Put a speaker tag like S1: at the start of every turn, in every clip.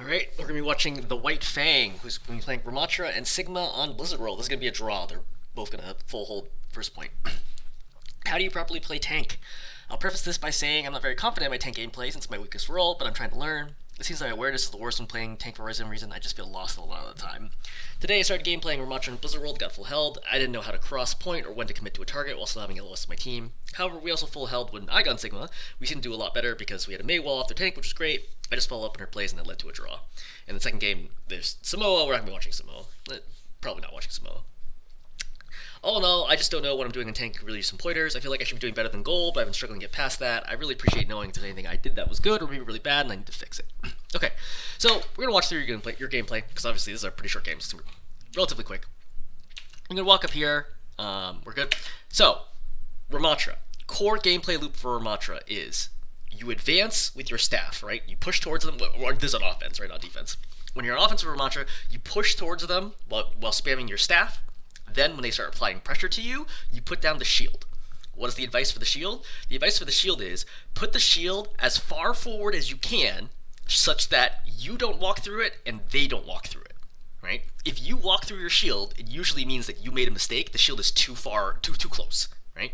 S1: Alright, we're going to be watching TheWhiteFang, who's going to be playing Rammatra and Sigma on Blizzard World. This is going to be a draw. They're both going to full hold first point. How do you properly play tank? I'll preface this by saying I'm not very confident in my tank gameplay since it's my weakest role, but I'm trying to learn. It seems like my awareness is the worst when playing tank for some reason. I just feel lost a lot of the time. Today I started game playing Rammatra in Blizzard World, got full held. I didn't know how to cross point or when to commit to a target while still having LOS in my team. However, we also full held when I got Sigma. We seemed to do a lot better because we had a May wall off their tank, which was great. I just followed up on her plays and that led to a draw. In the second game, there's Samoa. We're not going to be watching Samoa. Probably not watching Samoa. All in all, I just don't know what I'm doing in tank. Really use some pointers. I feel like I should be doing better than gold, but I've been struggling to get past that. I really appreciate knowing if there's anything I did that was good or maybe really bad, and I need to fix it. Okay, so we're gonna watch through your gameplay because obviously this is a pretty short game. So it's relatively quick. I'm gonna walk up here. We're good. So, Rammatra. Core gameplay loop for Rammatra is you advance with your staff, right? You push towards them. Or this is on offense, right? Not defense. When you're on offense with Rammatra, you push towards them while spamming your staff. Then when they start applying pressure to you, you put down the shield. What is the advice for the shield? The advice for the shield is put the shield as far forward as you can such that you don't walk through it and they don't walk through it, right? If you walk through your shield, it usually means that you made a mistake. The shield is too far, too close, right?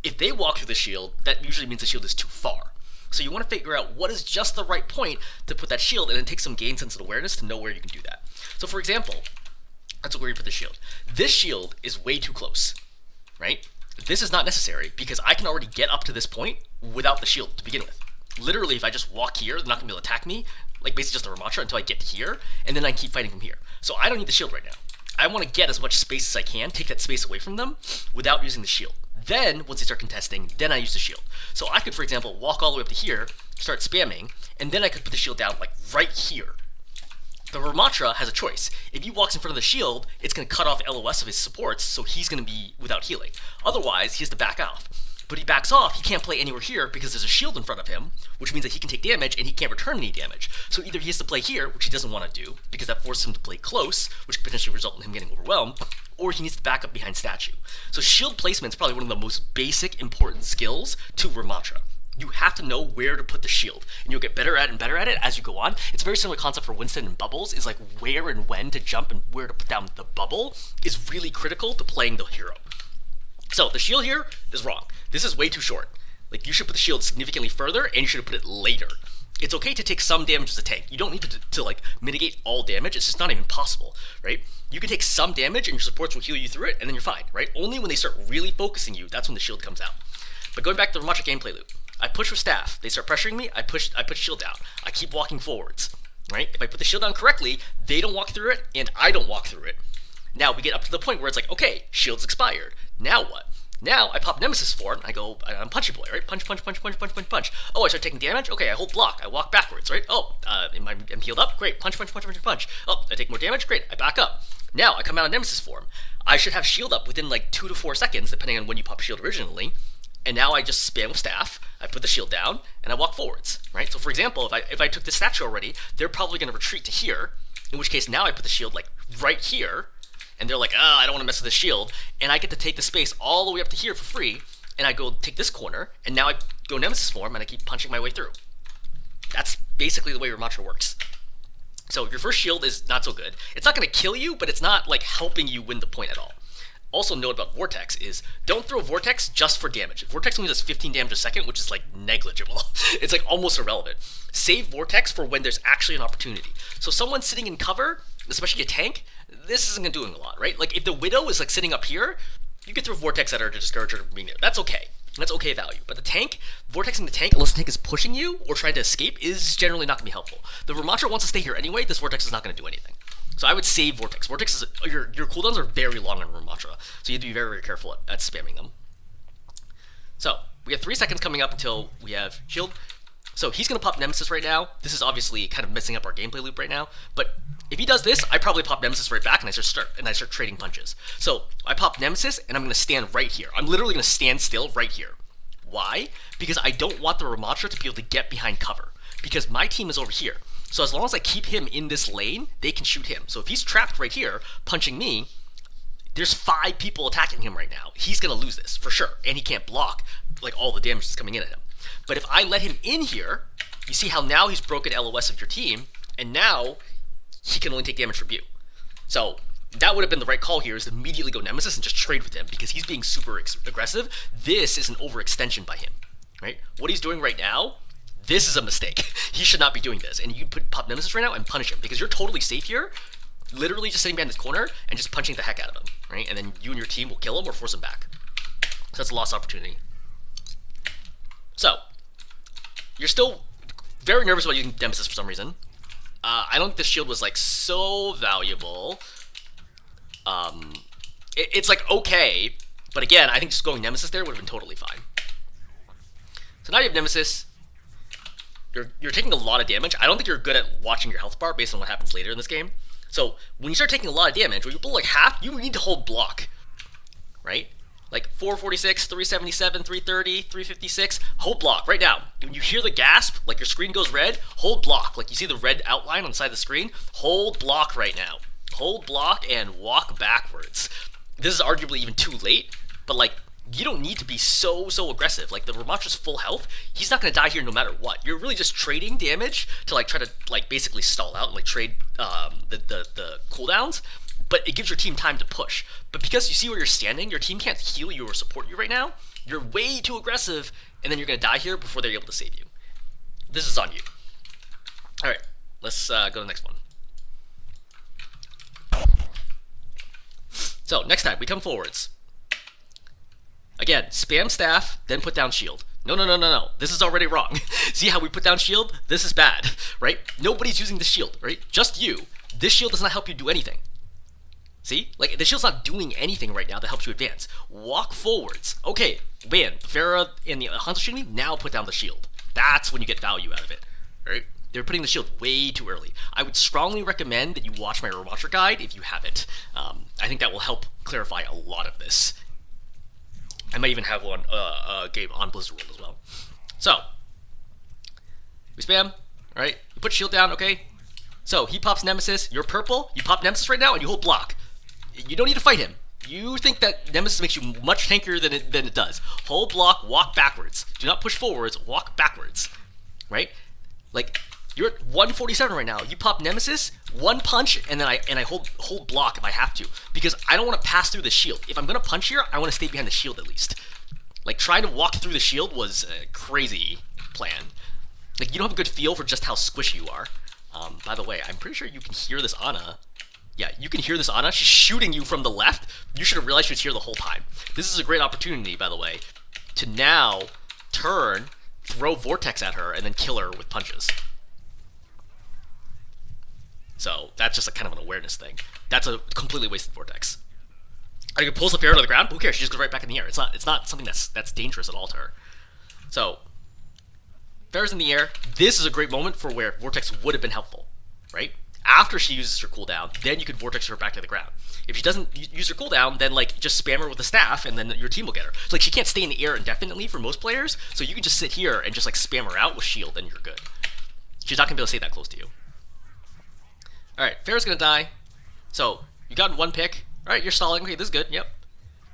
S1: If they walk through the shield, that usually means the shield is too far. So you want to figure out what is just the right point to put that shield and then take some game-sensitive awareness to know where you can do that. So for example, that's where you put the shield. This shield is way too close, right? This is not necessary because I can already get up to this point without the shield to begin with. Literally, if I just walk here, they're not going to be able to attack me, like basically just a Rammatra until I get to here, and then I can keep fighting from here. So I don't need the shield right now. I want to get as much space as I can, take that space away from them without using the shield. Then, once they start contesting, then I use the shield. So I could, for example, walk all the way up to here, start spamming, and then I could put the shield down like right here. The Rammatra has a choice. If he walks in front of the shield, it's going to cut off LOS of his supports, so he's going to be without healing. Otherwise, he has to back off. But he backs off, he can't play anywhere here because there's a shield in front of him, which means that he can take damage and he can't return any damage. So either he has to play here, which he doesn't want to do, because that forces him to play close, which could potentially result in him getting overwhelmed, or he needs to back up behind statue. So shield placement is probably one of the most basic, important skills to Rammatra. You have to know where to put the shield, and you'll get better at it as you go on. It's a very similar concept for Winston and bubbles, is like where and when to jump and where to put down the bubble is really critical to playing the hero. So the shield here is wrong. This is way too short. Like you should put the shield significantly further, and you should have put it later. It's okay to take some damage as a tank. You don't need to like mitigate all damage. It's just not even possible, right? You can take some damage and your supports will heal you through it, and then you're fine, right? Only when they start really focusing you, that's when the shield comes out. But going back to the Rammatra gameplay loop, I push with staff. They start pressuring me. I push shield down. I keep walking forwards, right? If I put the shield down correctly, they don't walk through it, and I don't walk through it. Now we get up to the point where it's like, okay, shield's expired. Now what? Now I pop Nemesis for it, and I go, I'm punchy boy, right? Punch. Oh, I start taking damage? Okay, I hold block. I walk backwards, right? Oh, I'm healed up? Great. Punch. Oh, I take more damage? Great. I back up. Now I come out of Nemesis form. I should have shield up within like 2 to 4 seconds, depending on when you pop shield originally. And now I just spam with staff, I put the shield down, and I walk forwards, right? So for example, if I took the statue already, they're probably going to retreat to here, in which case now I put the shield like right here, and they're like, I don't want to mess with the shield, and I get to take the space all the way up to here for free, and I go take this corner, and now I go Nemesis form, and I keep punching my way through. That's basically the way Rammatra works. So your first shield is not so good. It's not going to kill you, but it's not like helping you win the point at all. Also note about Vortex is don't throw Vortex just for damage. Vortex only does 15 damage a second, which is like negligible. It's like almost irrelevant. Save Vortex for when there's actually an opportunity. So someone sitting in cover, especially a tank, this isn't doing a lot, right? Like if the Widow is like sitting up here, you could throw Vortex at her to discourage her from being there. That's okay. That's okay value. But the tank, vortexing the tank, unless the tank is pushing you or trying to escape, is generally not going to be helpful. The Rammatra wants to stay here anyway. This Vortex is not going to do anything. So I would save Vortex. Vortex is your cooldowns are very long on Rammatra, so you have to be very, very careful at spamming them. So we have 3 seconds coming up until we have shield. So he's going to pop Nemesis right now. This is obviously kind of messing up our gameplay loop right now. But if he does this, I probably pop Nemesis right back and I start trading punches. So I pop Nemesis and I'm going to stand right here. I'm literally going to stand still right here. Why? Because I don't want the Rammatra to be able to get behind cover. Because my team is over here. So as long as I keep him in this lane, they can shoot him. So if he's trapped right here, punching me, there's 5 people attacking him right now. He's going to lose this, for sure. And he can't block like all the damage that's coming in at him. But if I let him in here, you see how now he's broken LOS of your team. And now he can only take damage from you. So that would have been the right call here, is to immediately go Nemesis and just trade with him, because he's being super aggressive. This is an overextension by him, right? What he's doing right now, this is a mistake. He should not be doing this. And you pop Nemesis right now and punish him, because you're totally safe here, literally just sitting behind this corner and just punching the heck out of him, right? And then you and your team will kill him or force him back. So that's a lost opportunity. So, you're still very nervous about using Nemesis for some reason. I don't think this shield was, like, so valuable. It's, like, okay. But again, I think just going Nemesis there would have been totally fine. So now you have Nemesis. You're taking a lot of damage. I don't think you're good at watching your health bar based on what happens later in this game. So when you start taking a lot of damage, when you blow like half, you need to hold block, right? Like 446, 377, 330, 356, hold block right now. When you hear the gasp, like your screen goes red, hold block. Like you see the red outline on the side of the screen, hold block right now. Hold block and walk backwards. This is arguably even too late, but like you don't need to be so aggressive. Like the Rammatra's full health, he's not gonna die here no matter what. You're really just trading damage to like try to like basically stall out and like trade the cooldowns, but it gives your team time to push. But because you see where you're standing, your team can't heal you or support you right now. You're way too aggressive, and then you're gonna die here before they're able to save you. This is on you. All right, let's go to the next one. So next time we come forwards. Again, spam staff, then put down shield. No. This is already wrong. See how we put down shield? This is bad, right? Nobody's using the shield, right? Just you. This shield does not help you do anything. See? Like, the shield's not doing anything right now that helps you advance. Walk forwards. Okay, man, Farah and the Hanzo shooting me, now put down the shield. That's when you get value out of it, right? They're putting the shield way too early. I would strongly recommend that you watch my Rammatra guide if you haven't. I think that will help clarify a lot of this. I might even have one game on Blizzard World as well. So, we spam, alright? You put shield down, okay? So, he pops Nemesis, you're purple, you pop Nemesis right now, and you hold block. You don't need to fight him. You think that Nemesis makes you much tankier than it does. Hold block, walk backwards. Do not push forwards, walk backwards. Right? Like, you're at 147 right now. You pop Nemesis, one punch, and then I hold block if I have to, because I don't want to pass through the shield. If I'm gonna punch here, I want to stay behind the shield at least. Like trying to walk through the shield was a crazy plan. Like you don't have a good feel for just how squishy you are. By the way, I'm pretty sure you can hear this Ana. Yeah, you can hear this Ana. She's shooting you from the left. You should have realized she was here the whole time. This is a great opportunity, by the way, to now turn, throw Vortex at her, and then kill her with punches. So that's just a kind of an awareness thing. That's a completely wasted Vortex. Or you can pull the Pharaoh to the ground. Who cares? She just goes right back in the air. It's not something that's dangerous at all to her. So Pharaoh's in the air. This is a great moment for where Vortex would have been helpful, right? After she uses her cooldown, then you could Vortex her back to the ground. If she doesn't use her cooldown, then like just spam her with the staff, and then your team will get her. So, like she can't stay in the air indefinitely for most players, so you can just sit here and just like spam her out with shield, and you're good. She's not gonna be able to stay that close to you. Alright, Farah's gonna die. So, you got one pick. Alright, you're stalling. Okay, this is good. Yep.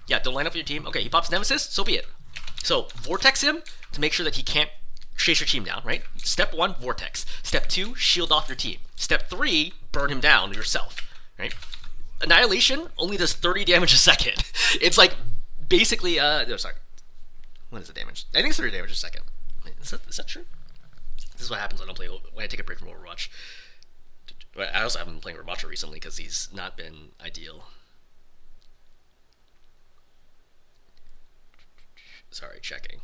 S1: Yeah, don't line up with your team. Okay, he pops Nemesis. So be it. So, Vortex him to make sure that he can't chase your team down, right? Step 1, Vortex. Step 2, shield off your team. Step 3, burn him down yourself, right? Annihilation only does 30 damage a second. It's like, basically, no, sorry. What is the damage? I think it's 30 damage a second. Is that true? This is what happens when I take a break from Overwatch. I also haven't been playing Rammatra recently because he's not been ideal. Sorry, checking.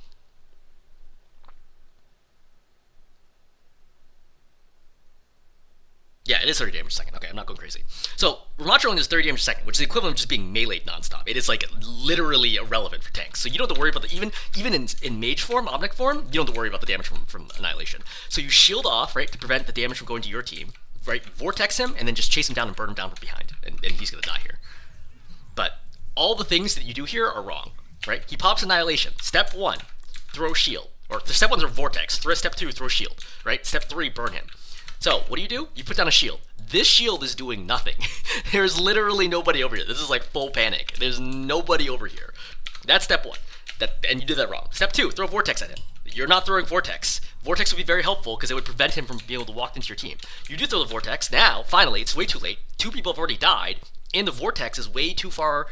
S1: Yeah, it is 30 damage a second. Okay, I'm not going crazy. So, Rammatra only does 30 damage a second, which is the equivalent of just being meleeed nonstop. It is, like, literally irrelevant for tanks. So you don't have to worry about the... Even in mage form, Omnic form, you don't have to worry about the damage from Annihilation. So you shield off, right, to prevent the damage from going to your team, right? Vortex him, and then just chase him down and burn him down from behind. And he's going to die here. But all the things that you do here are wrong, right? He pops Annihilation. Step 1, throw shield. Or step 1 is Vortex. Step 2, throw shield, right? Step 3, burn him. So, what do? You put down a shield. This shield is doing nothing. There's literally nobody over here. This is like full panic. There's nobody over here. That's step 1. And you did that wrong. Step 2, throw Vortex at him. You're not throwing Vortex. Vortex would be very helpful because it would prevent him from being able to walk into your team. You do throw the Vortex. Now, finally, it's way too late. 2 people have already died, and the Vortex is way too far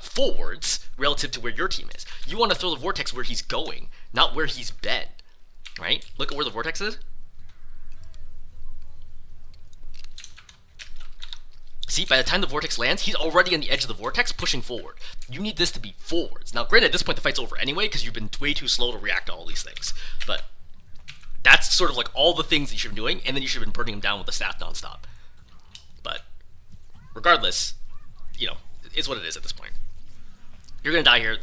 S1: forwards relative to where your team is. You want to throw the Vortex where he's going, not where he's been, right? Look at where the Vortex is. See, by the time the Vortex lands, he's already on the edge of the Vortex, pushing forward. You need this to be forwards. Now, granted, at this point, the fight's over anyway, because you've been way too slow to react to all these things. But that's sort of like all the things that you should have been doing, and then you should have been burning him down with the staff nonstop. But regardless, you know, it's what it is at this point. You're going to die here.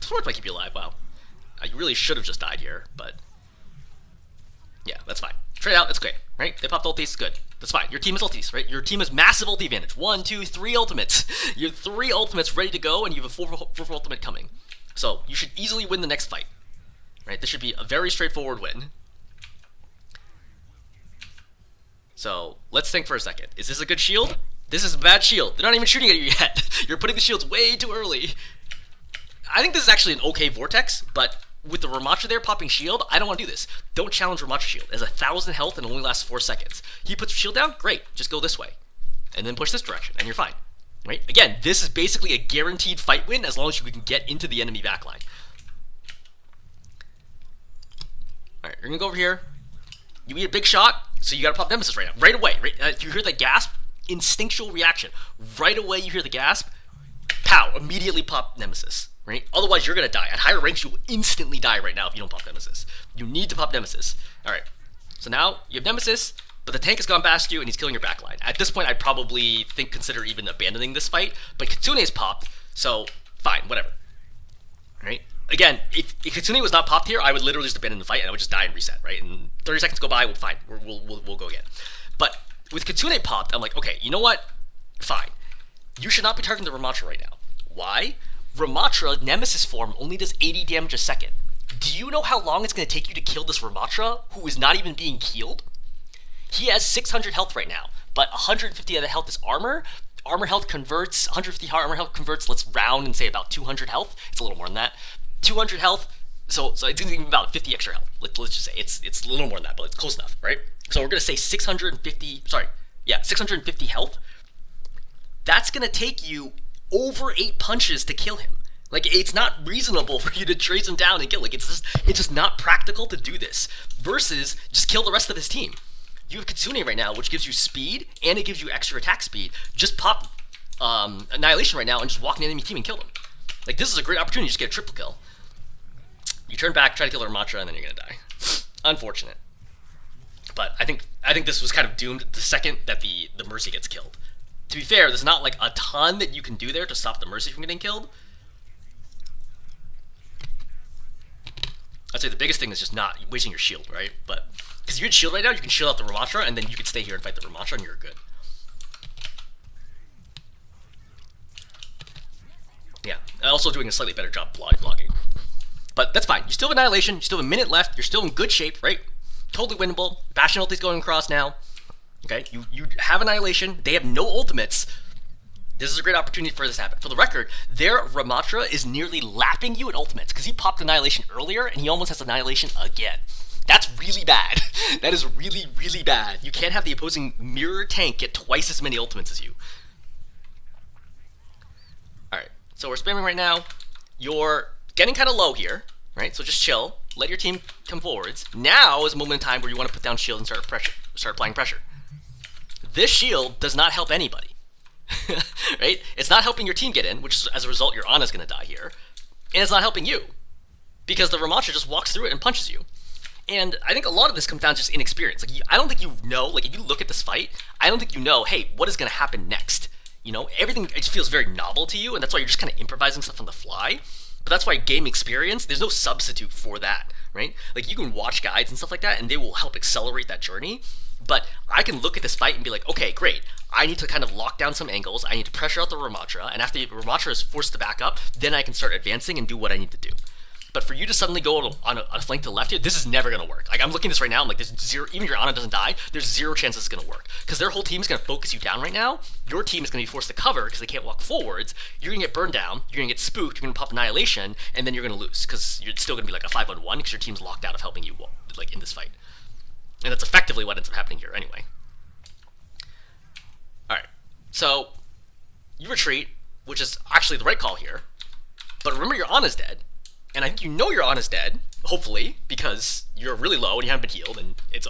S1: Torch might keep you alive. Wow. You really should have just died here, but yeah, that's fine. Trade out, it's okay, right? They popped ultis, good. That's fine. Your team is ultis, right? Your team has massive ulti advantage. 1, 2, 3 ultimates. You have 3 ultimates ready to go, and you have a 4th ultimate coming. So you should easily win the next fight, right? This should be a very straightforward win. So let's think for a second. Is this a good shield? This is a bad shield. They're not even shooting at you yet. You're putting the shields way too early. I think this is actually an okay Vortex, but with the Rammatra there popping shield, I don't want to do this. Don't challenge Rammatra shield. It has 1,000 health and only lasts 4 seconds. He puts your shield down, great. Just go this way. And then push this direction, and you're fine. Right? Again, this is basically a guaranteed fight win as long as you can get into the enemy backline. Alright, you're going to go over here. You eat a big shot, so you got to pop Nemesis right now. Right away. Right? You hear the gasp, instinctual reaction. Right away you hear the gasp, pow, immediately pop Nemesis. Right? Otherwise, you're going to die. At higher ranks, you will instantly die right now if you don't pop Nemesis. You need to pop Nemesis. Alright, so now you have Nemesis, but the tank has gone past you and he's killing your backline. At this point, I'd probably consider even abandoning this fight, but Kitsune's popped, so fine, whatever. Right? Again, if Kitsune was not popped here, I would literally just abandon the fight and I would just die and reset, right? And 30 seconds go by, fine, we'll go again. But with Kitsune popped, I'm like, okay, you know what? Fine. You should not be targeting the Rammatra right now. Why? Rammatra, Nemesis form, only does 80 damage a second. Do you know how long it's going to take you to kill this Rammatra, who is not even being healed? He has 600 health right now, but 150 of the health is armor. Armor health converts, 150 armor health converts, let's round and say about 200 health. It's a little more than that. 200 health, so it's going to be about 50 extra health. Let's just say, it's a little more than that, but it's close enough, right? So we're going to say 650 health. That's going to take you over 8 punches to kill him. Like, it's not reasonable for you to trace him down and kill. Like, it's just not practical to do this. Versus, just kill the rest of his team. You have Kitsune right now, which gives you speed, and it gives you extra attack speed. Just pop Annihilation right now and just walk in the enemy team and kill them. Like, this is a great opportunity to just get a triple kill. You turn back, try to kill the Rammatra, and then you're gonna die. Unfortunate. But I think this was kind of doomed the second that the Mercy gets killed. To be fair, there's not like a ton that you can do there to stop the Mercy from getting killed. I'd say the biggest thing is just not wasting your shield, right? But because you had shield right now, you can shield out the Rammatra, and then you can stay here and fight the Rammatra, and you're good. Yeah, also doing a slightly better job blocking. But that's fine. You still have Annihilation, you still have a minute left, you're still in good shape, right? Totally winnable. Bastion ulti's going across now. Okay, you have Annihilation, they have no ultimates. This is a great opportunity for this to happen. For the record, their Rammatra is nearly lapping you at ultimates, because he popped Annihilation earlier, and he almost has Annihilation again. That's really bad. That is really, really bad. You can't have the opposing mirror tank get twice as many ultimates as you. Alright, so we're spamming right now. You're getting kind of low here, right? So just chill. Let your team come forwards. Now is a moment in time where you want to put down shield and start applying pressure. This shield does not help anybody. Right? It's not helping your team get in, which is, as a result, your Ana's going to die here. And it's not helping you, because the Rammatra just walks through it and punches you. And I think a lot of this comes down to just inexperience. Like, I don't think you know, like, if you look at this fight, I don't think you know, hey, what is going to happen next? You know, everything, it just feels very novel to you, and that's why you're just kind of improvising stuff on the fly. But that's why game experience, there's no substitute for that, right? Like, you can watch guides and stuff like that, and they will help accelerate that journey. But I can look at this fight and be like, okay, great. I need to kind of lock down some angles. I need to pressure out the Rammatra, and after the Rammatra is forced to back up, then I can start advancing and do what I need to do. But for you to suddenly go on a flank to the left here, this is never going to work. Like, I'm looking at this right now, I'm like, there's zero, even if your Ana doesn't die, there's zero chance this is going to work. Because their whole team is going to focus you down right now. Your team is going to be forced to cover because they can't walk forwards. You're going to get burned down, you're going to get spooked, you're going to pop Annihilation, and then you're going to lose. Because you're still going to be like a 5-on-1 because your team's locked out of helping you, like, in this fight. And that's effectively what ends up happening here anyway. Alright, so you retreat, which is actually the right call here. But remember, your Ana's dead. And I think you know your Ana's dead, hopefully, because you're really low and you haven't been healed, and it's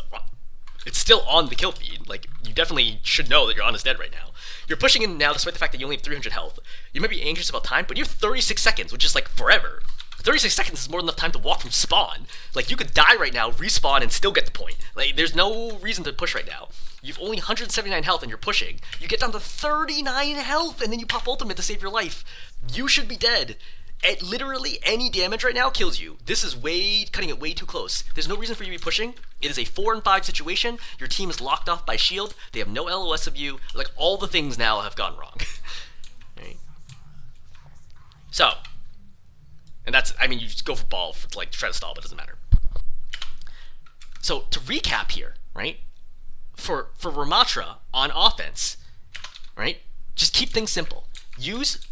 S1: still on the kill feed. Like, you definitely should know that your Ana's dead right now. You're pushing in now despite the fact that you only have 300 health. You might be anxious about time, but you have 36 seconds, which is like forever. 36 seconds is more than enough time to walk from spawn. Like, you could die right now, respawn, and still get the point. Like, there's no reason to push right now. You've only 179 health and you're pushing. You get down to 39 health and then you pop ultimate to save your life. You should be dead. At literally any damage right now kills you. This is cutting it way too close. There's no reason for you to be pushing. It is a 4-and-5 situation. Your team is locked off by shield. They have no LOS of you. Like, all the things now have gone wrong. Right? So, and that's, I mean, you just go for ball to like try to stall, but it doesn't matter. So to recap here, right? For Rammatra on offense, right? Just keep things simple. Use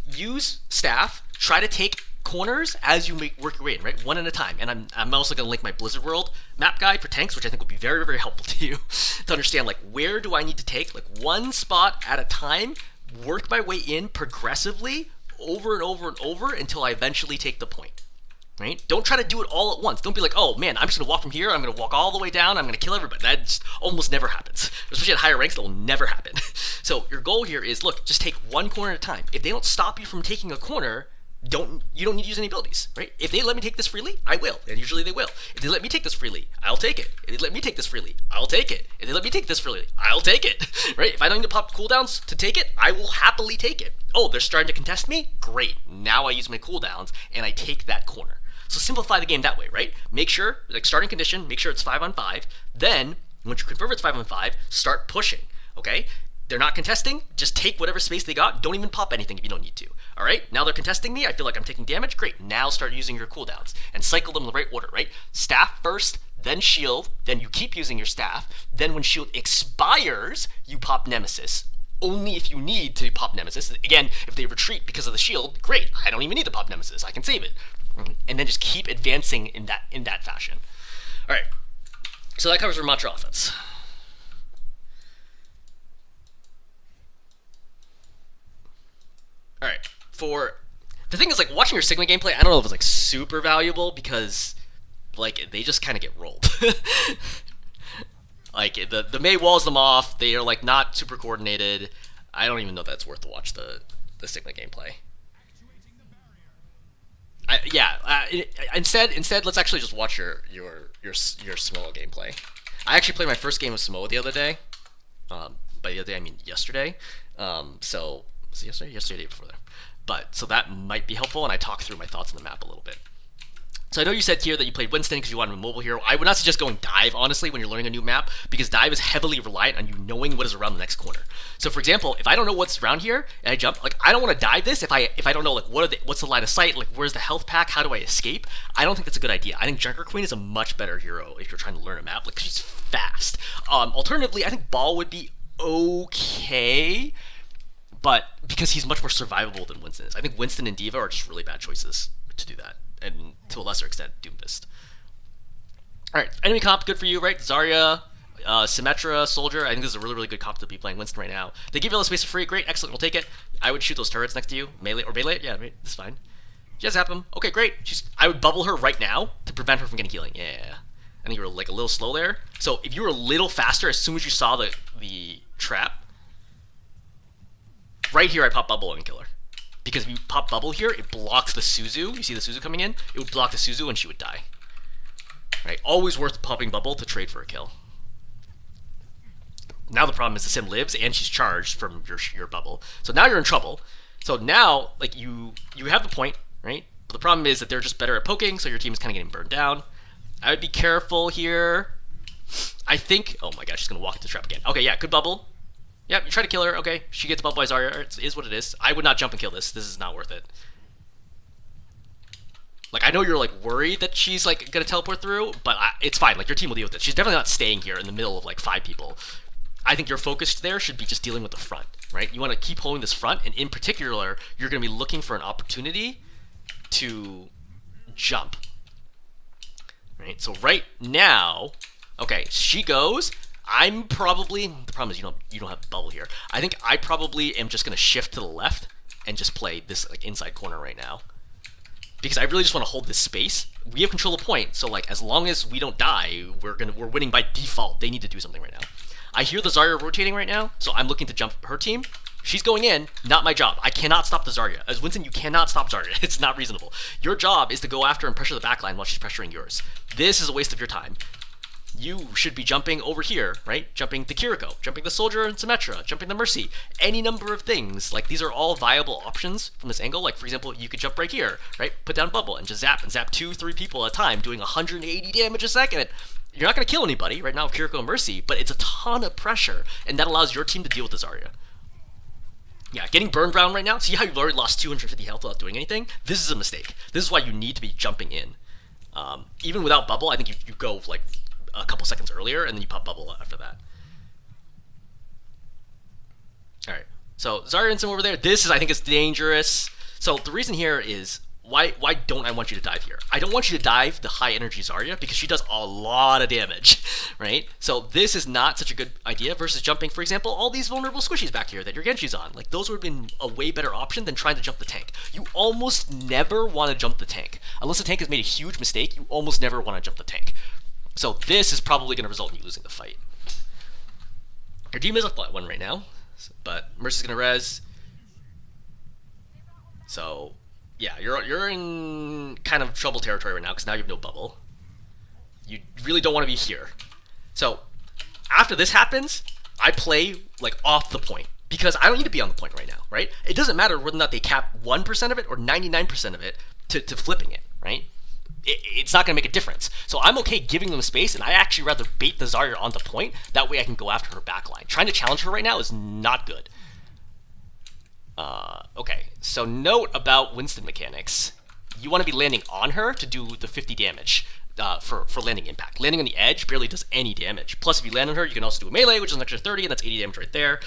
S1: staff. Try to take corners as you work your way in, right? One at a time. And I'm also going to link my Blizzard World map guide for tanks, which I think will be very, very helpful to you to understand, like, where do I need to take, like, one spot at a time, work my way in progressively over and over and over until I eventually take the point, right? Don't try to do it all at once. Don't be like, oh, man, I'm just going to walk from here. I'm going to walk all the way down. I'm going to kill everybody. That just almost never happens. Especially at higher ranks, that will never happen. So your goal here is, look, just take one corner at a time. If they don't stop you from taking a corner, you don't need to use any abilities, right? If they let me take this freely, I will, and usually they will. If they let me take this freely, I'll take it. If they let me take this freely, I'll take it. If they let me take this freely, I'll take it, right? If I don't need to pop cooldowns to take it, I will happily take it. Oh, they're starting to contest me? Great. Now I use my cooldowns, and I take that corner. So simplify the game that way, right? Make sure, like, starting condition, make sure it's 5-on-5. Then, once you confirm it's 5-on-5, start pushing, okay? They're not contesting, just take whatever space they got. Don't even pop anything if you don't need to. All right, now they're contesting me. I feel like I'm taking damage. Great, now start using your cooldowns and cycle them in the right order, right? Staff first, then shield, then you keep using your staff. Then when shield expires, you pop Nemesis. Only if you need to pop Nemesis. Again, if they retreat because of the shield, great. I don't even need to pop Nemesis. I can save it. And then just keep advancing in that fashion. All right, so that covers Rammatra offense. All right, the thing is, like, watching your Sigma gameplay, I don't know if it's like super valuable because, like, they just kind of get rolled. Like, the Mei walls them off. They are, like, not super coordinated. I don't even know that it's worth to watch the Sigma gameplay. Instead, let's actually just watch your Samoa gameplay. I actually played my first game of Samoa the other day. By the other day, I mean yesterday. So was it yesterday? Yesterday, before there. But so that might be helpful, and I talk through my thoughts on the map a little bit. So I know you said here that you played Winston because you wanted a mobile hero. I would not suggest going dive, honestly, when you're learning a new map, because dive is heavily reliant on you knowing what is around the next corner. So for example, if I don't know what's around here and I jump, like, I don't want to dive this if I don't know, like, what's the line of sight, like, where's the health pack, how do I escape? I don't think that's a good idea. I think Junker Queen is a much better hero if you're trying to learn a map, like, she's fast. Alternatively, I think Ball would be okay, but because he's much more survivable than Winston is. I think Winston and D.Va are just really bad choices to do that. And to a lesser extent, Doomfist. Alright, enemy comp, good for you, right? Zarya, Symmetra, Soldier. I think this is a really, really good comp to be playing Winston right now. They give you all the space for free, great, excellent, we'll take it. I would shoot those turrets next to you. Melee, yeah, that's fine. She has zap him. Okay, great. I would bubble her right now to prevent her from getting healing. Yeah. I think you were, like, a little slow there. So if you were a little faster as soon as you saw the trap, right here I pop bubble and kill her. Because if you pop bubble here, it blocks the Suzu. You see the Suzu coming in? It would block the Suzu and she would die. Right? Always worth popping bubble to trade for a kill. Now the problem is the Sim lives and she's charged from your bubble. So now you're in trouble. So now, like, you have the point, right? But the problem is that they're just better at poking, so your team is kind of getting burned down. I would be careful here. I think... Oh my gosh, she's going to walk into the trap again. Okay, yeah, good bubble. Yep, you try to kill her. Okay, she gets bubbled by Zarya. It is what it is. I would not jump and kill this. This is not worth it. Like, I know you're like worried that she's like gonna teleport through, but it's fine. Like, your team will deal with it. She's definitely not staying here in the middle of like 5 people. I think your focus there should be just dealing with the front, right? You want to keep holding this front, and in particular, you're going to be looking for an opportunity to jump, right? So right now, okay, she goes. I'm probably, the problem is you don't have bubble here. I think I probably am just going to shift to the left and just play this like inside corner right now, because I really just want to hold this space. We have control of point, so like as long as we don't die, we're winning by default. They need to do something right now. I hear the Zarya rotating right now, so I'm looking to jump her team. She's going in, not my job. I cannot stop the Zarya. As Winston, you cannot stop Zarya. It's not reasonable. Your job is to go after and pressure the backline while she's pressuring yours. This is a waste of your time. You should be jumping over here, right? Jumping the Kiriko, jumping the Soldier and Symmetra, jumping the Mercy, any number of things. Like, these are all viable options from this angle. Like, for example, you could jump right here, right? Put down bubble and just zap 2-3 people at a time, doing 180 damage a second. You're not going to kill anybody right now with Kiriko and Mercy, but it's a ton of pressure, and that allows your team to deal with the Zarya. Yeah, getting burned down right now. See how you've already lost 250 health without doing anything? This is a mistake. This is why you need to be jumping in. Even without bubble, I think you go like a couple seconds earlier, and then you pop bubble after that. All right, so Zarya and Sim over there. This is, I think, it's dangerous. So the reason here is, why don't I want you to dive here? I don't want you to dive the high energy Zarya because she does a lot of damage, right? So this is not such a good idea versus jumping, for example, all these vulnerable squishies back here that your Genshi's on. Like, those would have been a way better option than trying to jump the tank. You almost never want to jump the tank. Unless the tank has made a huge mistake, you almost never want to jump the tank. So this is probably going to result in you losing the fight. Your team is up flat 1 right now, but Mercy's going to res. So yeah, you're in kind of trouble territory right now because now you have no bubble. You really don't want to be here. So after this happens, I play like off the point because I don't need to be on the point right now, right? It doesn't matter whether or not they cap 1% of it or 99% of it to flipping it, right? It's not going to make a difference. So I'm okay giving them space, and I actually rather bait the Zarya on the point. That way I can go after her backline. Trying to challenge her right now is not good. Okay, so note about Winston mechanics. You want to be landing on her to do the 50 damage for landing impact. Landing on the edge barely does any damage. Plus, if you land on her, you can also do a melee, which is an extra 30, and that's 80 damage right there.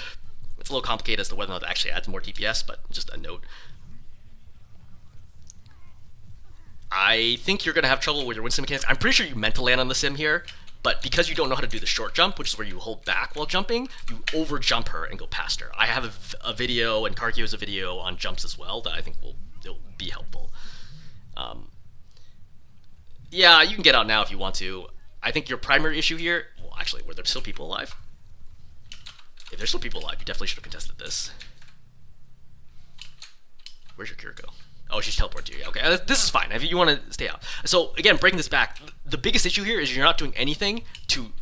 S1: It's a little complicated as to whether or not that actually adds more DPS, but just a note. I think you're going to have trouble with your Winston mechanics. I'm pretty sure you meant to land on the Sim here, but because you don't know how to do the short jump, which is where you hold back while jumping, you over jump her and go past her. I have a video, and Karkio has a video on jumps as well that I think will be helpful. Yeah, you can get out now if you want to. I think your primary issue here, well, actually, were there still people alive? If there's still people alive, you definitely should have contested this. Where's your Kiriko? Oh, she's teleported to you. Okay, this is fine. If you want to stay out. So again, breaking this back, the biggest issue here is you're not doing anything to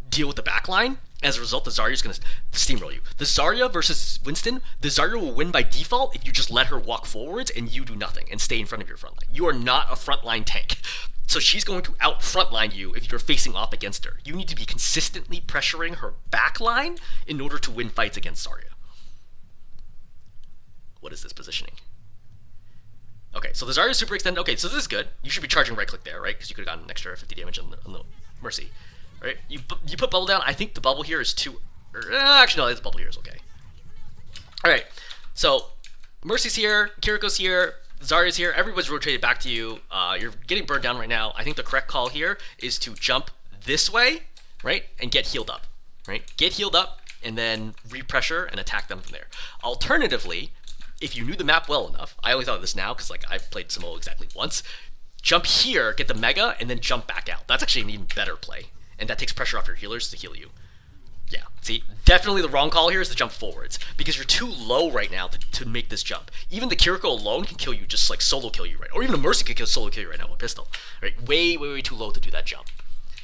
S1: deal with the backline. As a result, the Zarya is going to steamroll you. The Zarya versus Winston, the Zarya will win by default if you just let her walk forwards and you do nothing and stay in front of your front line. You are not a frontline tank. So she's going to out frontline you if you're facing off against her. You need to be consistently pressuring her backline in order to win fights against Zarya. What is this positioning? Okay, so the Zarya is super extended. Okay, so this is good. You should be charging right click there, right? Because you could have gotten an extra 50 damage on the Mercy. Right? You put bubble down. I think the bubble here is too... actually, no, the bubble here is okay. Alright, so Mercy's here, Kiriko's here, Zarya's here. Everybody's rotated back to you. You're getting burned down right now. I think the correct call here is to jump this way, right? And get healed up, right? Get healed up and then repressure and attack them from there. Alternatively, if you knew the map well enough, I only thought of this now because like I've played Samoa exactly once, jump here, get the mega, and then jump back out. That's actually an even better play. And that takes pressure off your healers to heal you. Yeah, see, definitely the wrong call here is to jump forwards because you're too low right now to make this jump. Even the Kiriko alone can kill you, just like solo kill you, right? Or even a Mercy could solo kill you right now with a pistol, right? Way, way, way too low to do that jump.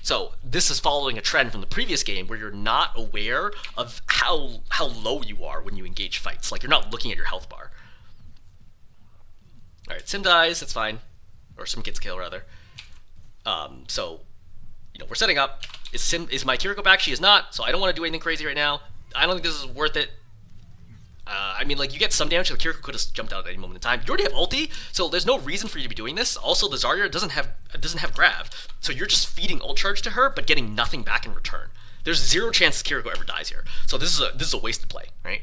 S1: So this is following a trend from the previous game where you're not aware of how low you are when you engage fights. Like you're not looking at your health bar. All right, Sim dies, that's fine, or Sim gets killed rather. So, you know, we're setting up. Is my Kiriko back? She is not, so I don't want to do anything crazy right now. I don't think this is worth it. I mean, like, you get some damage, so the Kiriko could have jumped out at any moment in time. You already have ulti, so there's no reason for you to be doing this. Also, the Zarya doesn't have grab, so you're just feeding ult charge to her, but getting nothing back in return. There's zero chance Kiriko ever dies here. So this is a wasted play, right?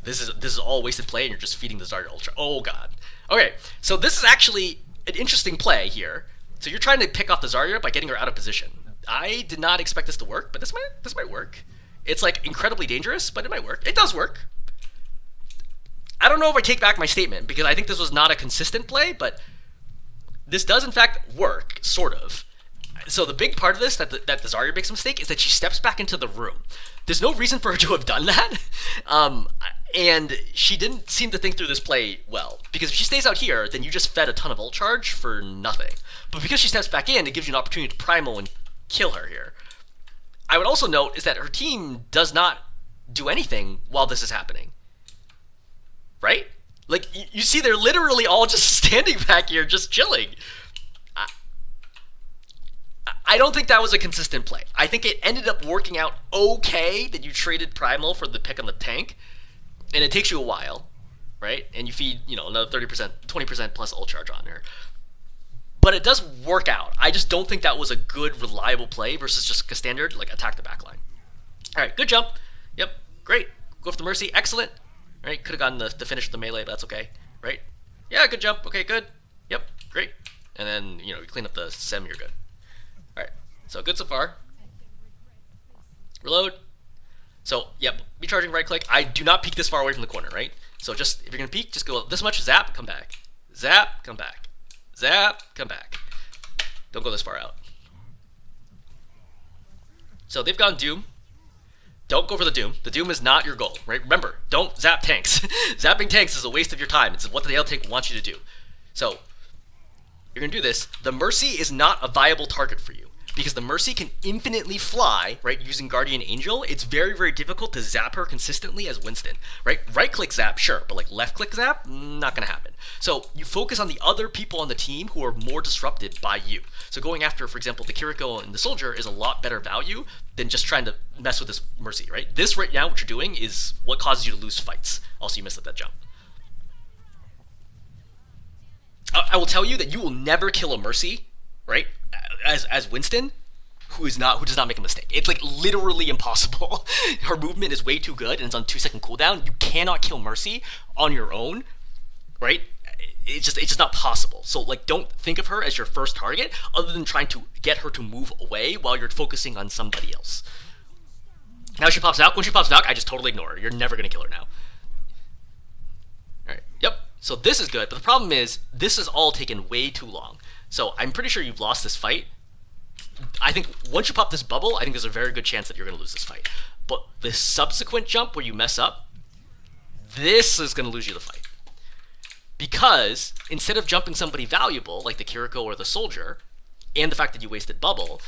S1: This is all wasted play, and you're just feeding the Zarya ult charge. Oh god. Okay, so this is actually an interesting play here. So you're trying to pick off the Zarya by getting her out of position. I did not expect this to work, but this might work. It's like incredibly dangerous, but it might work. It does work. I don't know if I take back my statement, because I think this was not a consistent play, but this does in fact work, sort of. So the big part of this that the Zarya makes a mistake is that she steps back into the room. There's no reason for her to have done that, and she didn't seem to think through this play well. Because if she stays out here, then you just fed a ton of ult charge for nothing. But because she steps back in, it gives you an opportunity to primal and kill her here. I would also note is that her team does not do anything while this is happening. Right? Like, you see they're literally all just standing back here, just chilling. I don't think that was a consistent play. I think it ended up working out okay that you traded Primal for the pick on the tank, and it takes you a while, right? And you feed, another 30%, 20% plus ult charge on her. But it does work out. I just don't think that was a good, reliable play versus just a standard, like, attack the backline. All right, good jump. Yep, great. Go for the Mercy, excellent. All right, could have gotten the finish of the melee, but that's okay, right? Yeah, good jump. Okay, good. Yep, great. And then, you clean up the Sem, you're good. Alright, so good so far. Reload. So, yep, be charging right click. I do not peek this far away from the corner, right? So just, if you're going to peek, just go this much, zap, come back. Zap, come back. Zap, come back. Don't go this far out. So they've gone Doom. Don't go for the Doom. The Doom is not your goal, right? Remember, don't zap tanks. Zapping tanks is a waste of your time. It's what the tank wants you to do. So, you're going to do this. The Mercy is not a viable target for you because the Mercy can infinitely fly, right, using Guardian Angel. It's very, very difficult to zap her consistently as Winston, right? Right-click zap, sure, but like left-click zap, not going to happen. So you focus on the other people on the team who are more disrupted by you. So going after, for example, the Kiriko and the Soldier is a lot better value than just trying to mess with this Mercy, right? This right now, what you're doing is what causes you to lose fights. Also, you missed that jump. I will tell you that you will never kill a Mercy, right, as Winston, who does not make a mistake. It's like literally impossible. Her movement is way too good, and it's on 2-second cooldown. You cannot kill Mercy on your own, right? It's just not possible. So like, don't think of her as your first target, other than trying to get her to move away while you're focusing on somebody else. Now she pops Valk. When she pops Valk, I just totally ignore her. You're never gonna kill her now. All right. Yep. So this is good, but the problem is this has all taken way too long. So I'm pretty sure you've lost this fight. I think once you pop this bubble, I think there's a very good chance that you're going to lose this fight. But the subsequent jump where you mess up, this is going to lose you the fight. Because instead of jumping somebody valuable, like the Kiriko or the Soldier, and the fact that you wasted bubble,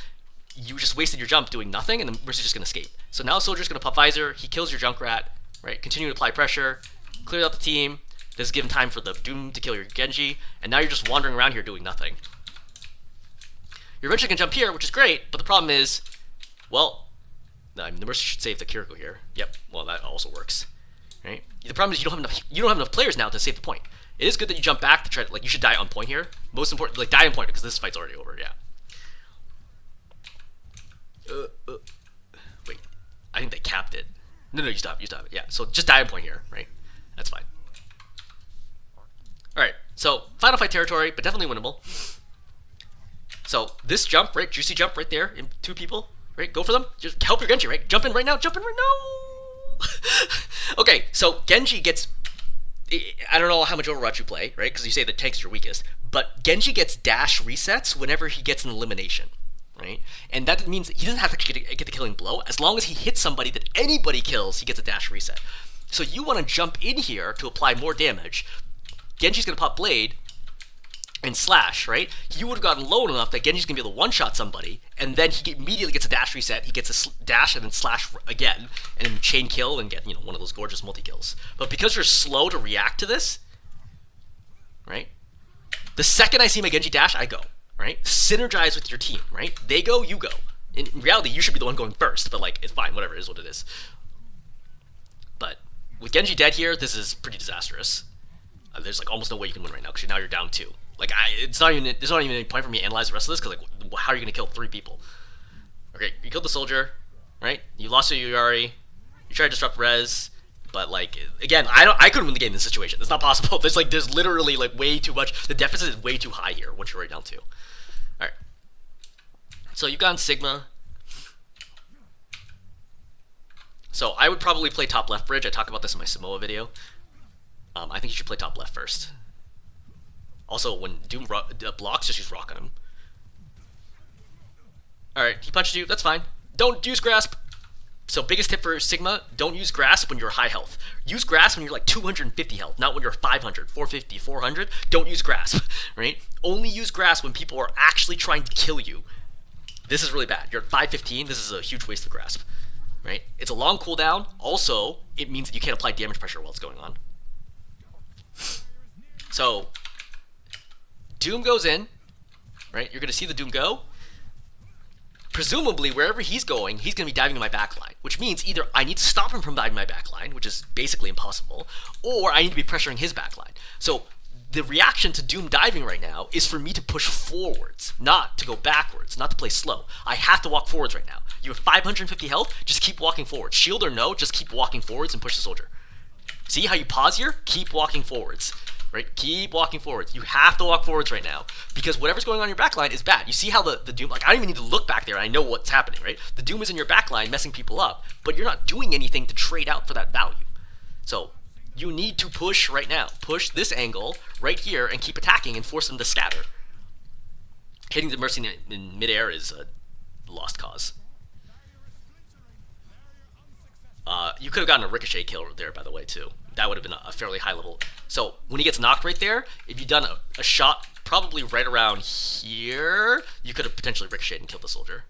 S1: you just wasted your jump doing nothing, and the Mercy's just going to escape. So now Soldier's going to pop Visor, he kills your Junkrat, right? Continue to apply pressure, clear out the team. This is given time for the Doom to kill your Genji, and now you're just wandering around here doing nothing. You're eventually going to jump here, which is great, but the problem is, well, I mean, the Mercy should save the Kiriko here. Yep, well, that also works. Right? The problem is you don't have enough players now to save the point. It is good that you jump back to try to, like, you should die on point here. Most important, like, die on point, because this fight's already over, yeah. Wait, I think they capped it. No, you stop it, yeah. So just die on point here, right? That's fine. Alright, so final fight territory, but definitely winnable. So this jump, right, juicy jump right there, in two people, right, go for them, just help your Genji, right, jump in right now, Okay, so Genji gets, I don't know how much Overwatch you play, right, because you say the tank's your weakest, but Genji gets dash resets whenever he gets an elimination, right, and that means he doesn't have to get the killing blow. As long as he hits somebody that anybody kills, he gets a dash reset. So you want to jump in here to apply more damage. Genji's going to pop Blade and slash, right? He would have gotten low enough that Genji's going to be able to one-shot somebody, and then he immediately gets a dash reset, he gets a dash and then slash again, and then chain kill and get, one of those gorgeous multi-kills. But because you're slow to react to this, right? The second I see my Genji dash, I go, right? Synergize with your team, right? They go, you go. In reality, you should be the one going first, but like, it's fine, whatever, it is what it is. But with Genji dead here, this is pretty disastrous. There's like almost no way you can win right now because now you're down 2. Like there's not even any point for me to analyze the rest of this because like how are you gonna kill 3 people? Okay, you killed the soldier, right? You lost your Yuyari. You tried to disrupt res, but like again, I couldn't win the game in this situation. It's not possible. There's literally like way too much. The deficit is way too high here once you're right down 2. All right. So you've gotten Sigma. So I would probably play top left bridge. I talk about this in my Samoa video. I think you should play top left first. Also, when Doom blocks, just use rock on him. Alright, he punched you. That's fine. Don't use grasp. So biggest tip for Sigma, don't use grasp when you're high health. Use grasp when you're like 250 health, not when you're 500, 450, 400. Don't use grasp, right? Only use grasp when people are actually trying to kill you. This is really bad. You're at 515. This is a huge waste of grasp, right? It's a long cooldown. Also, it means that you can't apply damage pressure while it's going on. So, Doom goes in, right? You're going to see the Doom go. Presumably, wherever he's going to be diving to my backline, which means either I need to stop him from diving my backline, which is basically impossible, or I need to be pressuring his backline. So, the reaction to Doom diving right now is for me to push forwards, not to go backwards, not to play slow. I have to walk forwards right now. You have 550 health, just keep walking forwards. Shield or no, just keep walking forwards and push the soldier. See how you pause here? Keep walking forwards. Right? Keep walking forwards. You have to walk forwards right now because whatever's going on in your backline is bad. You see how the Doom, like I don't even need to look back there. I know what's happening, right? The Doom is in your backline messing people up, but you're not doing anything to trade out for that value. So you need to push right now. Push this angle right here and keep attacking and force them to scatter. Hitting the Mercy in midair is a lost cause. You could have gotten a ricochet kill there, by the way, too. That would have been a fairly high level. So when he gets knocked right there, if you'd done a shot probably right around here, you could have potentially ricocheted and killed the soldier.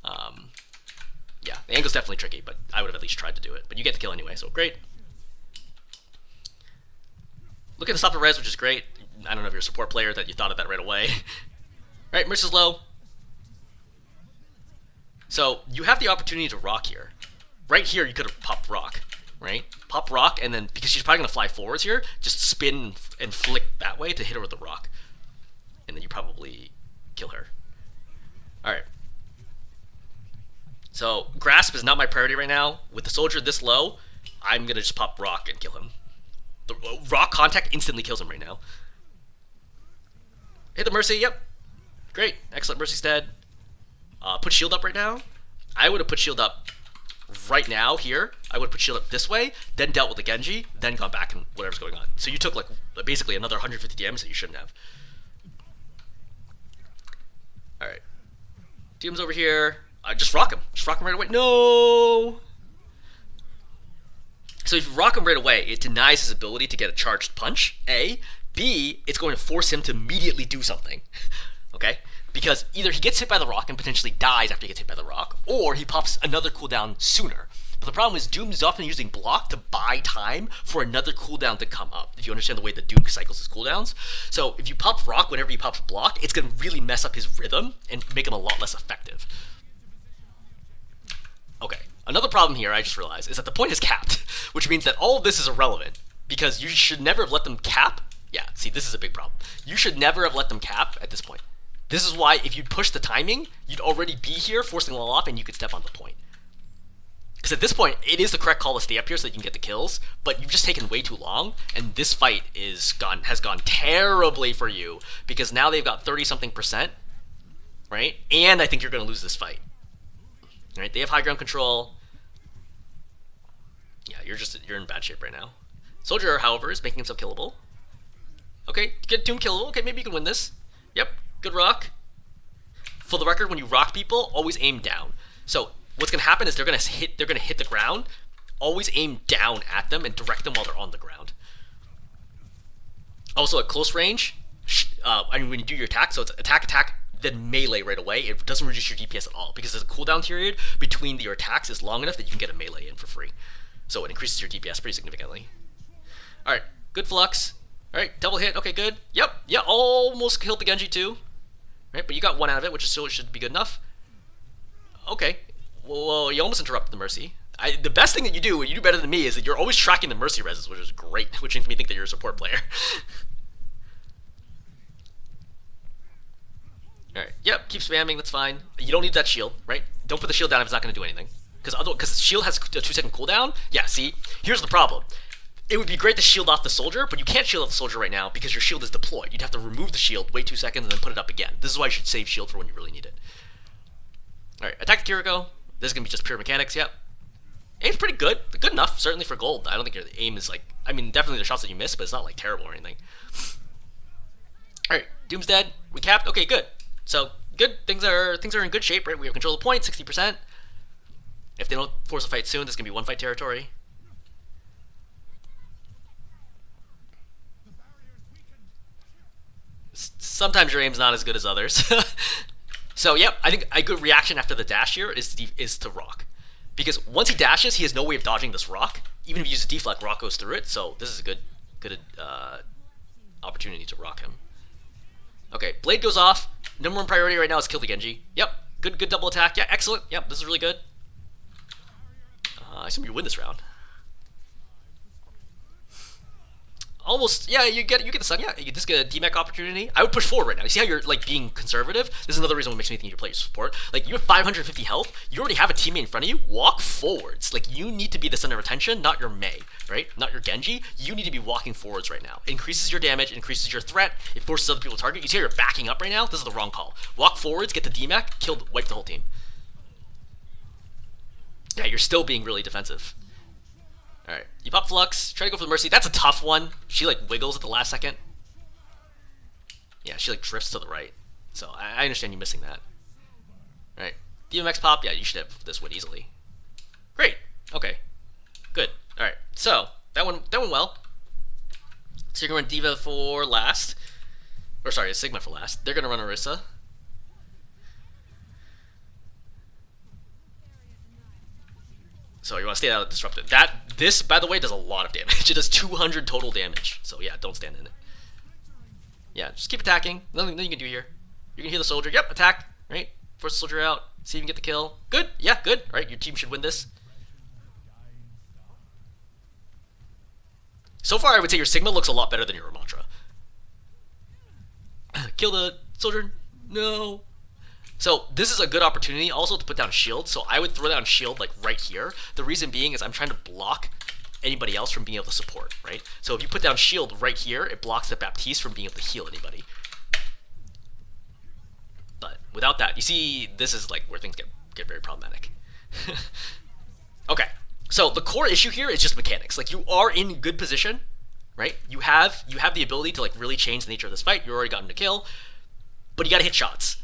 S1: Yeah, the angle's definitely tricky, but I would have at least tried to do it. But you get the kill anyway, so great. Look at the stop the res, which is great. I don't know if you're a support player that you thought of that right away. Right, Mercy's low. So you have the opportunity to rock here. Right here, you could have popped rock, right? Pop rock, and then, because she's probably going to fly forwards here, just spin and flick that way to hit her with the rock. And then you probably kill her. Alright. So, grasp is not my priority right now. With the soldier this low, I'm going to just pop rock and kill him. The rock contact instantly kills him right now. Hit the Mercy, yep. Great, excellent, Mercy's dead. Put shield up right now. I would have put shield up right now here. I would put shield up this way, then dealt with the Genji, then gone back and whatever's going on. So you took like basically another 150 damage that you shouldn't have. Alright. Doom's over here. Just rock him. Just rock him right away. No! So if you rock him right away, it denies his ability to get a charged punch, A. B, it's going to force him to immediately do something. Okay? Because either he gets hit by the rock and potentially dies after he gets hit by the rock, or he pops another cooldown sooner. But the problem is Doom is often using block to buy time for another cooldown to come up, if you understand the way that Doom cycles his cooldowns. So if you pop rock whenever he pops block, it's going to really mess up his rhythm and make him a lot less effective. Okay, another problem here I just realized is that the point is capped, which means that all of this is irrelevant, because you should never have let them cap. Yeah, see, this is a big problem. You should never have let them cap at this point. This is why if you'd push the timing, you'd already be here forcing them all off and you could step on the point. Because at this point, it is the correct call to stay up here so that you can get the kills, but you've just taken way too long, and this fight has gone terribly for you, because now they've got 30-something%, right? And I think you're going to lose this fight. Right? They have high ground control. Yeah, you're in bad shape right now. Soldier, however, is making himself killable. Okay, get Doom killable. Okay, maybe you can win this. Yep. Good rock. For the record, when you rock people, always aim down. So what's gonna happen is they're gonna hit the ground. Always aim down at them and direct them while they're on the ground. Also at close range, when you do your attack, so it's attack, then melee right away. It doesn't reduce your DPS at all because the cooldown period between your attacks is long enough that you can get a melee in for free. So it increases your DPS pretty significantly. All right, good flux. All right, double hit. Okay, good. Yep, yeah, almost killed the Genji too. Right, but you got one out of it, which is still should be good enough. Okay, well, you almost interrupted the Mercy. The best thing that you do better than me, is that you're always tracking the mercy reses, which is great, which makes me think that you're a support player. Alright, yep, keep spamming, that's fine. You don't need that shield, right? Don't put the shield down if it's not going to do anything. Because shield has a 2-second cooldown. Yeah, see? Here's the problem. It would be great to shield off the soldier, but you can't shield off the soldier right now because your shield is deployed. You'd have to remove the shield, wait 2 seconds, and then put it up again. This is why you should save shield for when you really need it. Alright, attack the Kiriko. This is going to be just pure mechanics, yep. Aim's pretty good. Good enough, certainly for gold. I don't think your aim is like... I mean, definitely the shots that you miss, but it's not like terrible or anything. Alright, Doom's dead. We capped. Okay, good. So, good. Things are in good shape, right? We have control of the point, 60%. If they don't force a fight soon, this is going to be one-fight territory. Sometimes your aim's not as good as others. So, yep, I think a good reaction after the dash here is to rock. Because once he dashes, he has no way of dodging this rock. Even if he uses deflect, rock goes through it. So this is a good opportunity to rock him. Okay, blade goes off. Number 1 priority right now is kill the Genji. Yep, good double attack. Yeah, excellent. Yep, this is really good. I assume you win this round. Almost, yeah, you get the sun. Yeah, you just get a DMAC opportunity. I would push forward right now. You see how you're like being conservative? This is another reason what makes me think you play support. Like, you have 550 health. You already have a teammate in front of you. Walk forwards. Like, you need to be the center of attention, not your Mei, right? Not your Genji. You need to be walking forwards right now. It increases your damage, increases your threat. It forces other people to target. You see how you're backing up right now? This is the wrong call. Walk forwards, get the DMAC, wipe the whole team. Yeah, you're still being really defensive. Alright, you pop Flux, try to go for the Mercy. That's a tough one. She like wiggles at the last second. Yeah, she like drifts to the right. So I understand you missing that. Alright, DMX pop, yeah, you should have this win easily. Great, okay, good. Alright, so that went well. So you're going to Diva for last. Or sorry, Sigma for last. They're going to run Orisa. So you want to stay out of disrupted. This, by the way, does a lot of damage. It does 200 total damage. So yeah, don't stand in it. Yeah, just keep attacking. Nothing you can do here. You can heal the soldier. Yep, attack. Right? Force the soldier out. See if you can get the kill. Good. Yeah, good. All right, your team should win this. So far, I would say your Sigma looks a lot better than your Rammatra. Kill the soldier. No. So this is a good opportunity also to put down shield. So I would throw down shield like right here. The reason being is I'm trying to block anybody else from being able to support, right? So if you put down shield right here, it blocks the Baptiste from being able to heal anybody. But without that, you see, this is like where things get very problematic. Okay, so the core issue here is just mechanics. Like, you are in good position, right? You have the ability to like really change the nature of this fight. You're already gotten a kill, but you gotta hit shots.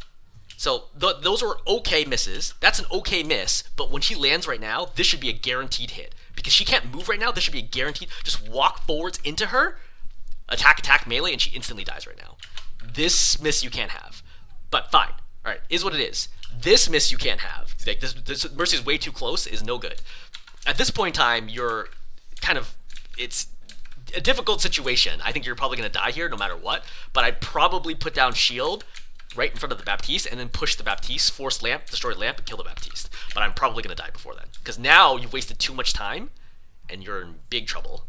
S1: So those are okay misses. That's an okay miss, but when she lands right now, this should be a guaranteed hit. Because she can't move right now, this should be a guaranteed, just walk forwards into her, attack, melee, and she instantly dies right now. This miss you can't have. But fine. Alright, is what it is. This miss you can't have. Like, this Mercy is way too close, is no good. At this point in time, you're kind of, it's a difficult situation. I think you're probably going to die here no matter what, but I'd probably put down shield right in front of the Baptiste, and then push the Baptiste, force lamp, destroy lamp, and kill the Baptiste. But I'm probably going to die before then. Because now you've wasted too much time, and you're in big trouble.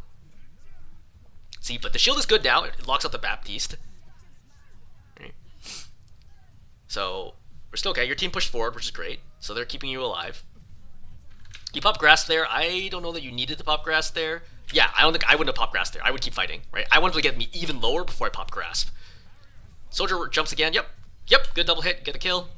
S1: See, but the shield is good now. It locks out the Baptiste. Right. So, we're still okay. Your team pushed forward, which is great. So they're keeping you alive. You pop Grasp there. I don't know that you needed to pop Grasp there. Yeah, I wouldn't have popped Grasp there. I would keep fighting, right? I wanted to get me even lower before I pop Grasp. Soldier jumps again. Yep, good double hit, get a kill.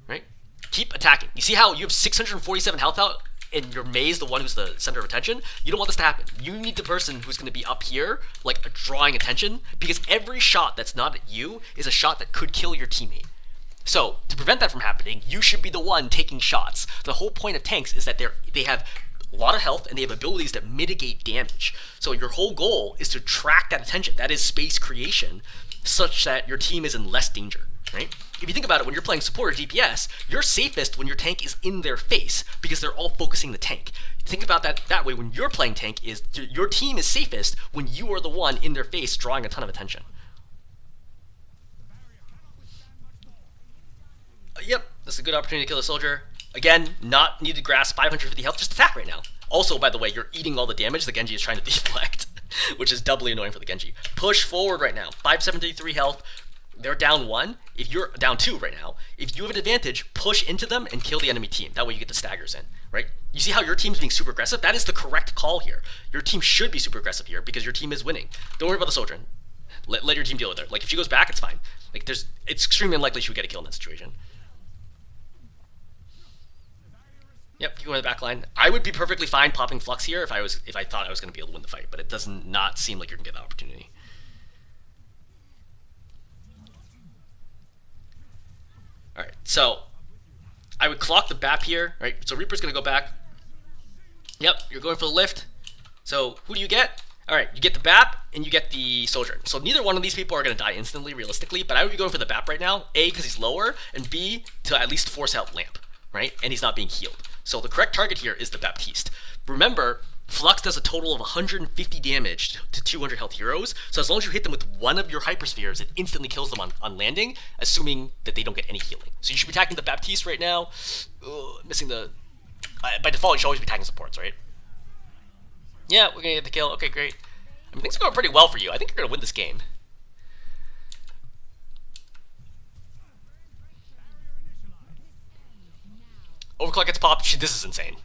S1: Right? Keep attacking. You see how you have 647 health out and your Mei is the one who's the center of attention? You don't want this to happen. You need the person who's going to be up here, like, drawing attention, because every shot that's not at you is a shot that could kill your teammate. So, to prevent that from happening, you should be the one taking shots. The whole point of tanks is that they have a lot of health and they have abilities that mitigate damage. So your whole goal is to track that attention. That is space creation, such that your team is in less danger, right? If you think about it, when you're playing support or DPS, you're safest when your tank is in their face because they're all focusing the tank. Think about that way. When you're playing tank, is your team is safest when you are the one in their face drawing a ton of attention. Yep, this is a good opportunity to kill a soldier. Again, not need to grasp 550 health, just attack right now. Also, by the way, you're eating all the damage the Genji is trying to deflect, which is doubly annoying for the Genji. Push forward right now. 573 health. They're down 1. If you're down 2 right now, if you have an advantage, push into them and kill the enemy team. That way you get the staggers in, right? You see how your team's being super aggressive? That is the correct call here. Your team should be super aggressive here because your team is winning. Don't worry about the soldier. Let your team deal with her. Like, if she goes back, it's fine. Like, it's extremely unlikely she would get a kill in that situation. Yep, you go in the back line. I would be perfectly fine popping Flux here if I thought I was going to be able to win the fight, but it does not seem like you're going to get that opportunity. All right, so I would clock the BAP here, right? So Reaper's going to go back. Yep, you're going for the lift. So who do you get? All right, you get the BAP and you get the Soldier. So neither one of these people are going to die instantly, realistically, but I would be going for the BAP right now, A, because he's lower, and B, to at least force out Lamp, right? And he's not being healed. So the correct target here is the Baptiste. Remember, Flux does a total of 150 damage to 200 health heroes, so as long as you hit them with one of your hyperspheres, it instantly kills them on landing, assuming that they don't get any healing. So you should be attacking the Baptiste right now. Missing the... by default, you should always be attacking supports, right? Yeah, we're gonna get the kill. Okay, great. I mean, things are going pretty well for you. I think you're gonna win this game. Overclock gets popped. This is insane.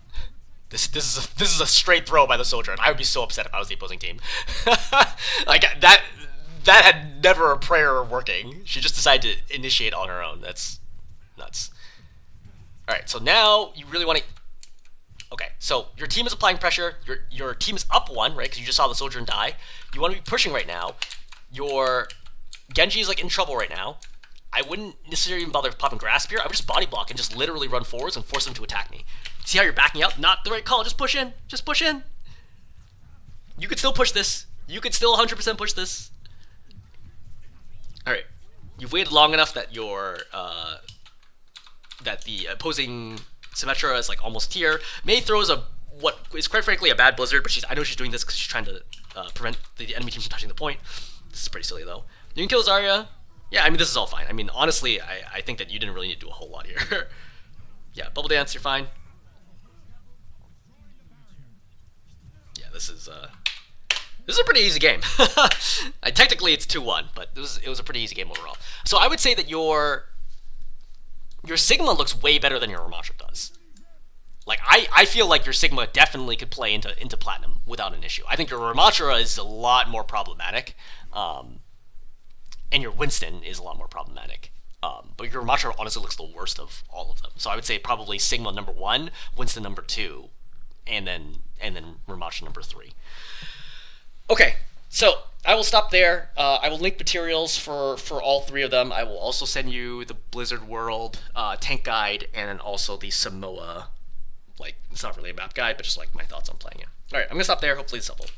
S1: This is a straight throw by the Soldier, and I would be so upset if I was the opposing team. Like that had never a prayer working. She just decided to initiate on her own. That's nuts. All right, so now you really want to. Okay, so your team is applying pressure. Your team is up 1, right? Because you just saw the Soldier die. You want to be pushing right now. Your Genji is like in trouble right now. I wouldn't necessarily even bother popping Grasp here. I would just body block and just literally run forwards and force them to attack me. See how you're backing out? Not the right call. Just push in. Just push in. You could still push this. You could still 100% push this. All right. You've waited long enough that your that the opposing Symmetra is like almost here. Mei throws what is quite frankly a bad blizzard, but I know she's doing this because she's trying to prevent the enemy team from touching the point. This is pretty silly though. You can kill Zarya. Yeah, I mean, this is all fine. I mean, honestly, I think that you didn't really need to do a whole lot here. Yeah, Bubble Dance, you're fine. Yeah, this is a pretty easy game. Technically, it's 2-1, but it was a pretty easy game overall. So I would say that your Sigma looks way better than your Rammatra does. Like, I feel like your Sigma definitely could play into Platinum without an issue. I think your Rammatra is a lot more problematic. And your Winston is a lot more problematic. But your Rammatra honestly looks the worst of all of them. So I would say probably Sigma number 1, Winston number 2, and then Rammatra number 3. Okay, so I will stop there. I will link materials for all 3 of them. I will also send you the Blizzard World tank guide, and then also the Samoa. Like, it's not really a map guide, but just like my thoughts on playing it. All right, I'm gonna stop there. Hopefully it's helpful.